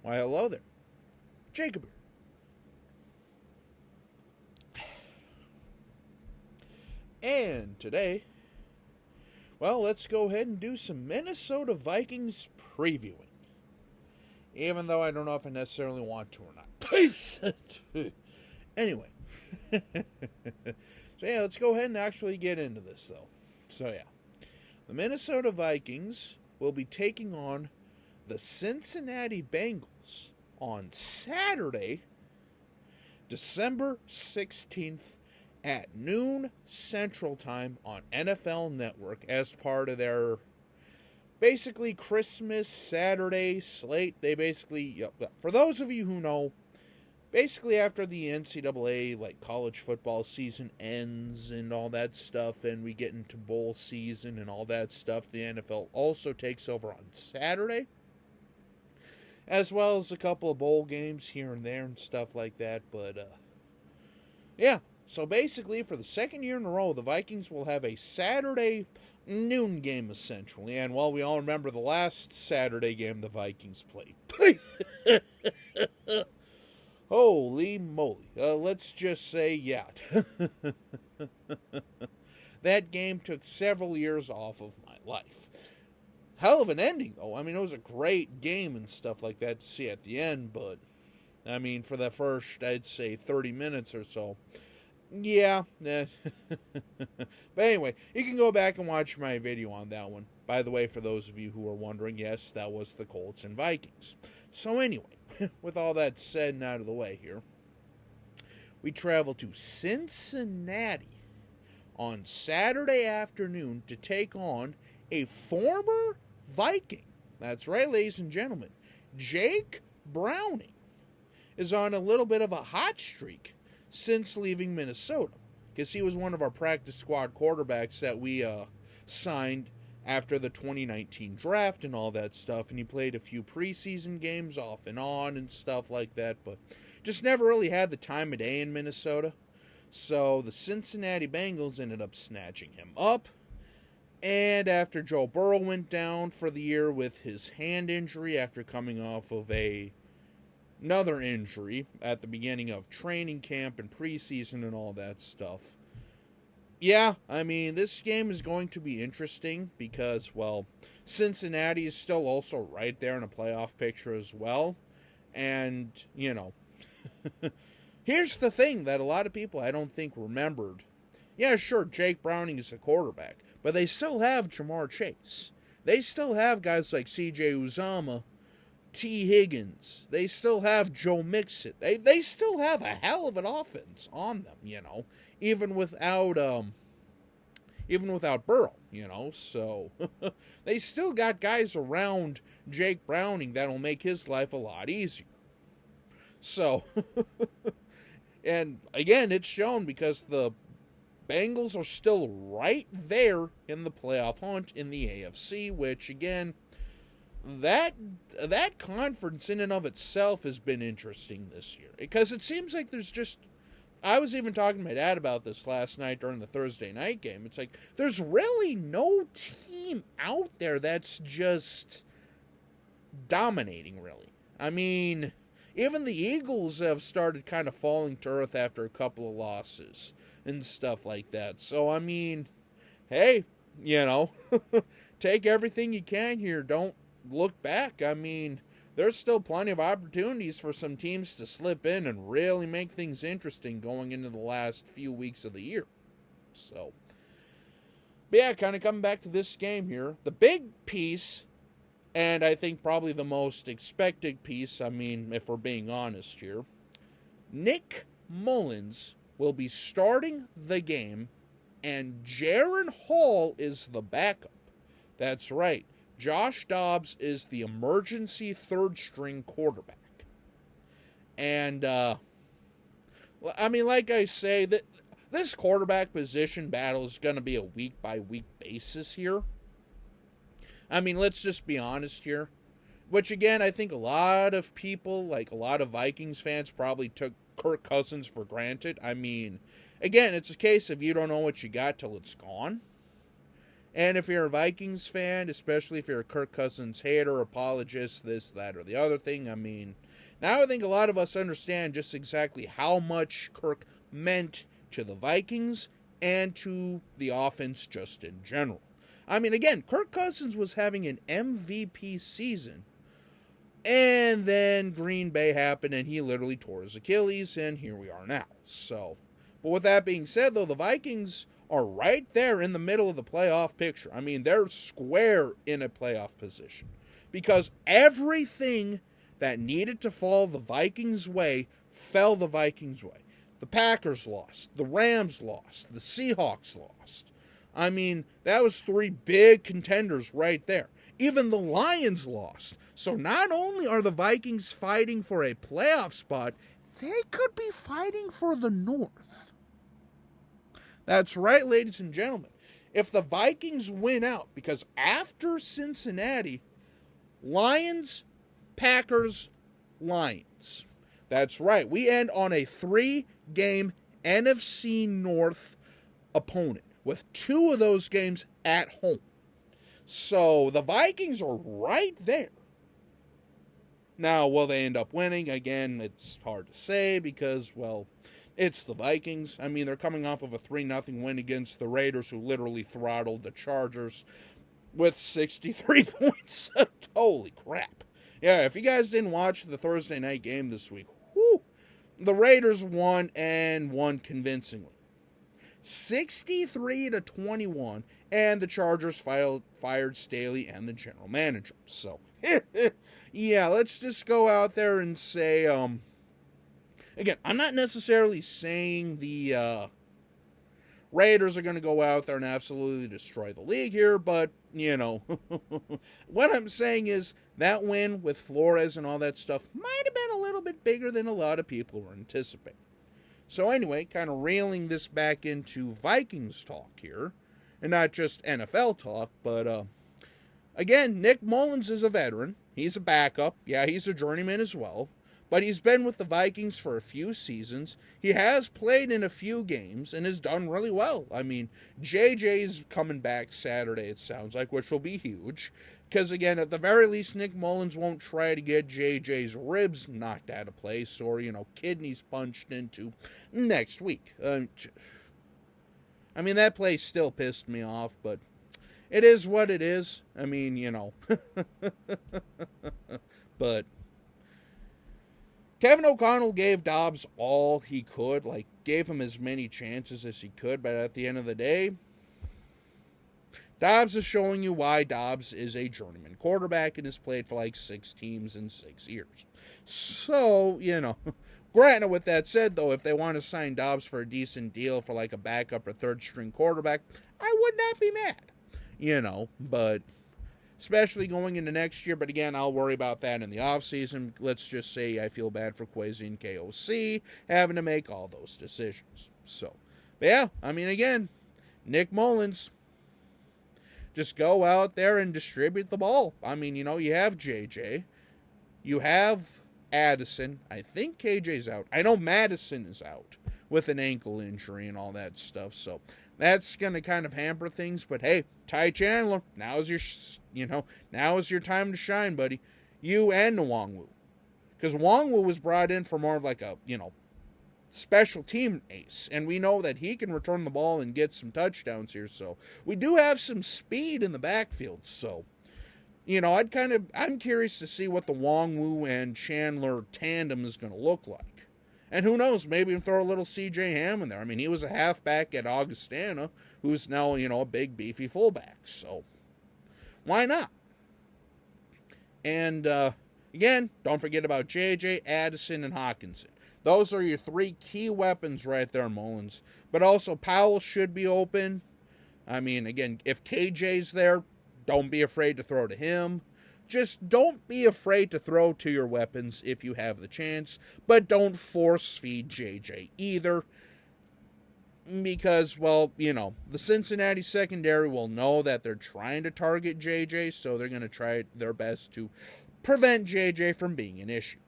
Why, hello there. Jacob here. And today, well, let's go ahead and do some Minnesota Vikings previewing. Even though I don't know if I necessarily want to or not. Anyway. So yeah, let's go ahead and actually get into this though. So yeah. The Minnesota Vikings will be taking on the Cincinnati Bengals on Saturday, December 16th at noon Central Time on NFL Network as part of their basically Christmas Saturday slate. They basically, for those of you who know, basically after the NCAA like college football season ends and all that stuff, and we get into bowl season and all that stuff, the NFL also takes over on Saturday, as well as a couple of bowl games here and there and stuff like that. But yeah, so basically for the second year in a row, the Vikings will have a Saturday noon game essentially. And well, we all remember the last Saturday game the Vikings played. Holy moly. Let's just say, yeah. That game took several years off of my life. Hell of an ending, though. I mean, it was a great game and stuff like that to see at the end, but, I mean, for the first, I'd say, 30 minutes or so, yeah. But anyway, you can go back and watch my video on that one. By the way, for those of you who are wondering, yes, that was the Colts and Vikings. So anyway, with all that said and out of the way here, we travel to Cincinnati on Saturday afternoon to take on a former Viking. That's right, ladies and gentlemen. Jake Browning is on a little bit of a hot streak since leaving Minnesota, because he was one of our practice squad quarterbacks that we signed after the 2019 draft and all that stuff, and he played a few preseason games off and on and stuff like that, but just never really had the time of day in Minnesota. So the Cincinnati Bengals ended up snatching him up. And after Joe Burrow went down for the year with his hand injury after coming off of another injury at the beginning of training camp and preseason and all that stuff, yeah, I mean, this game is going to be interesting because, well, Cincinnati is still also right there in a playoff picture as well. And, you know, here's the thing that a lot of people I don't think remembered. Yeah, sure, Jake Browning is a quarterback, but they still have Jamar Chase. They still have guys like C.J. Uzomah, T. Higgins. They still have Joe Mixon. They still have a hell of an offense on them, you know, even without Burrow, you know. So they still got guys around Jake Browning that'll make his life a lot easier. So, and again, it's shown because the Bengals are still right there in the playoff hunt in the AFC, which again, that conference in and of itself has been interesting this year, because it seems like there's just, I was even talking to my dad about this last night during the Thursday night game. It's like there's really no team out there that's just dominating, really. I mean, even the Eagles have started kind of falling to earth after a couple of losses and stuff like that. So, I mean, hey, you know, take everything you can here. Don't look back. I mean, there's still plenty of opportunities for some teams to slip in and really make things interesting going into the last few weeks of the year. So, but yeah, kind of coming back to this game here, the big piece, and I think probably the most expected piece, I mean, if we're being honest here, Nick Mullins will be starting the game, and Jaron Hall is the backup. That's right. Josh Dobbs is the emergency third-string quarterback. And, I mean, like I say, this quarterback position battle is going to be a week-by-week basis here. I mean, let's just be honest here. Which, again, I think a lot of people, like a lot of Vikings fans, probably took Kirk Cousins for granted. I mean, again, it's a case of you don't know what you got till it's gone. And if you're a Vikings fan, especially if you're a Kirk Cousins hater, apologist, this, that, or the other thing, I mean, now I think a lot of us understand just exactly how much Kirk meant to the Vikings and to the offense just in general. I mean, again, Kirk Cousins was having an MVP season, and then Green Bay happened, and he literally tore his Achilles, and here we are now. So, but with that being said, though, the Vikings are right there in the middle of the playoff picture. I mean, they're square in a playoff position because everything that needed to fall the Vikings' way fell the Vikings' way. The Packers lost. The Rams lost. The Seahawks lost. I mean, that was 3 big contenders right there. Even the Lions lost. So not only are the Vikings fighting for a playoff spot, they could be fighting for the North. That's right, ladies and gentlemen. If the Vikings win out, because after Cincinnati, Lions, Packers, Lions. That's right. We end on a 3-game NFC North opponent with 2 of those games at home. So the Vikings are right there. Now, will they end up winning? Again, it's hard to say because, well, it's the Vikings. I mean, they're coming off of a 3-0 win against the Raiders, who literally throttled the Chargers with 63 points. Holy crap. Yeah, if you guys didn't watch the Thursday night game this week, whoo, the Raiders won and won convincingly. 63-21, and the Chargers fired Staley and the general manager. So, yeah, let's just go out there and say, again, I'm not necessarily saying the Raiders are going to go out there and absolutely destroy the league here, but, you know, what I'm saying is that win with Flores and all that stuff might have been a little bit bigger than a lot of people were anticipating. So anyway, kind of reeling this back into Vikings talk here, and not just NFL talk, but again, Nick Mullins is a veteran. He's a backup. Yeah, he's a journeyman as well. But he's been with the Vikings for a few seasons. He has played in a few games and has done really well. I mean, JJ's coming back Saturday, it sounds like, which will be huge. Because, again, at the very least, Nick Mullins won't try to get JJ's ribs knocked out of place or, you know, kidneys punched into next week. I mean, that play still pissed me off, but it is what it is. I mean, you know. But Kevin O'Connell gave Dobbs all he could, like, gave him as many chances as he could, but at the end of the day, Dobbs is showing you why Dobbs is a journeyman quarterback and has played for like 6 teams in 6 years. So, you know, granted, with that said, though, if they want to sign Dobbs for a decent deal for like a backup or 3rd-string quarterback, I would not be mad, you know, but especially going into next year. But again, I'll worry about that in the offseason. Let's just say I feel bad for Kwesi and KOC having to make all those decisions. So, but yeah, I mean, again, Nick Mullins, just go out there and distribute the ball. I mean, you know, you have JJ. You have Addison. I think KJ's out. I know Madison is out with an ankle injury and all that stuff. So that's going to kind of hamper things. But hey, Ty Chandler, now is your time to shine, buddy. You and Nwangwu. Because Nwangwu was brought in for more of like a, you know, special team ace, and we know that he can return the ball and get some touchdowns here, so we do have some speed in the backfield. So, you know, I'm curious to see what the Nwangwu and Chandler tandem is going to look like. And who knows, maybe throw a little CJ Ham in there. I mean, he was a halfback at Augustana, who's now, you know, a big beefy fullback, so why not? And again, don't forget about JJ, Addison, and Hawkinson. Those are your 3 key weapons right there, Mullins. But also, Powell should be open. I mean, again, if KJ's there, don't be afraid to throw to him. Just don't be afraid to throw to your weapons if you have the chance. But don't force feed JJ either. Because, well, you know, the Cincinnati secondary will know that they're trying to target JJ, so they're going to try their best to prevent JJ from being an issue.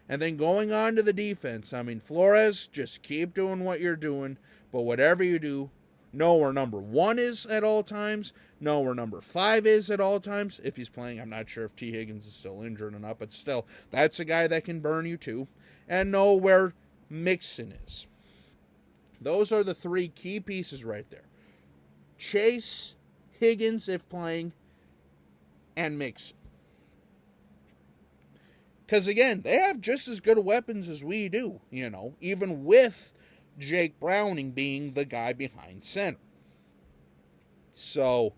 And then going on to the defense, I mean, Flores, just keep doing what you're doing, but whatever you do, know where number 1 is at all times, know where number 5 is at all times. If he's playing, I'm not sure if T. Higgins is still injured or not, but still, that's a guy that can burn you too. And know where Mixon is. Those are the 3 key pieces right there. Chase, Higgins if playing, and Mixon. Because again, they have just as good weapons as we do, even with Jake Browning being the guy behind center. So,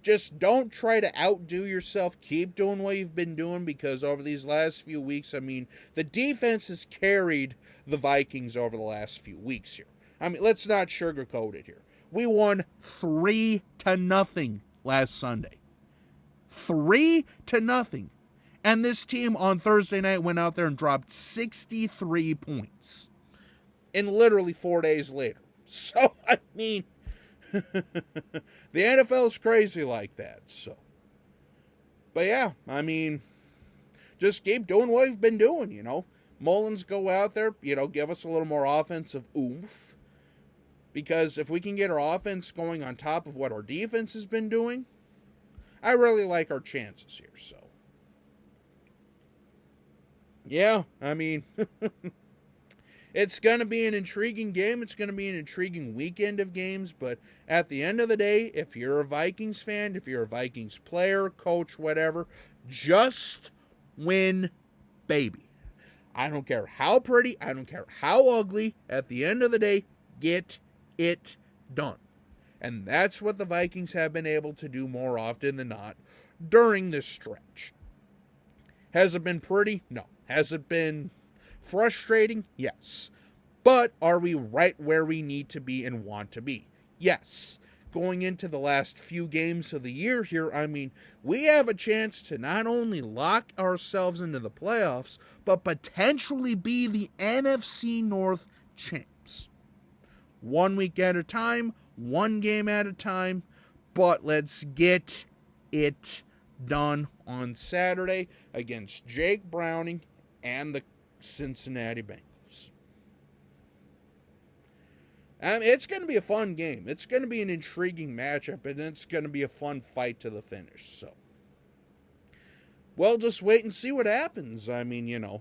just don't try to outdo yourself. Keep doing what you've been doing, because over these last few weeks, the defense has carried the Vikings over the last few weeks here. Let's not sugarcoat it here. We won 3-0 last Sunday. 3-0. And this team on Thursday night went out there and dropped 63 points. And literally 4 days later. So, the NFL is crazy like that. So, but yeah, just keep doing what you've been doing, Mullins, go out there, give us a little more offensive oomph. Because if we can get our offense going on top of what our defense has been doing, I really like our chances here, so. Yeah, it's going to be an intriguing game. It's going to be an intriguing weekend of games. But at the end of the day, if you're a Vikings fan, if you're a Vikings player, coach, whatever, just win, baby. I don't care how pretty. I don't care how ugly. At the end of the day, get it done. And that's what the Vikings have been able to do more often than not during this stretch. Has it been pretty? No. Has it been frustrating? Yes. But are we right where we need to be and want to be? Yes. Going into the last few games of the year here, we have a chance to not only lock ourselves into the playoffs, but potentially be the NFC North champs. 1 week at a time, 1 game at a time, but let's get it done on Saturday against Jake Browning and the Cincinnati Bengals. It's going to be a fun game. It's going to be an intriguing matchup, and it's going to be a fun fight to the finish. So, well, just wait and see what happens. The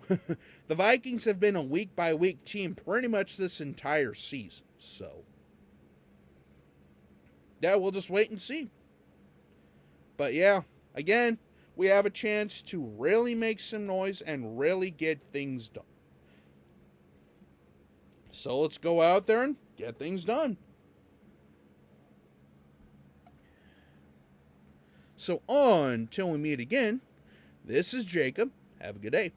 Vikings have been a week-by-week team pretty much this entire season. So, yeah, we'll just wait and see. But, yeah, again, we have a chance to really make some noise and really get things done. So let's go out there and get things done. So until we meet again, this is Jacob. Have a good day.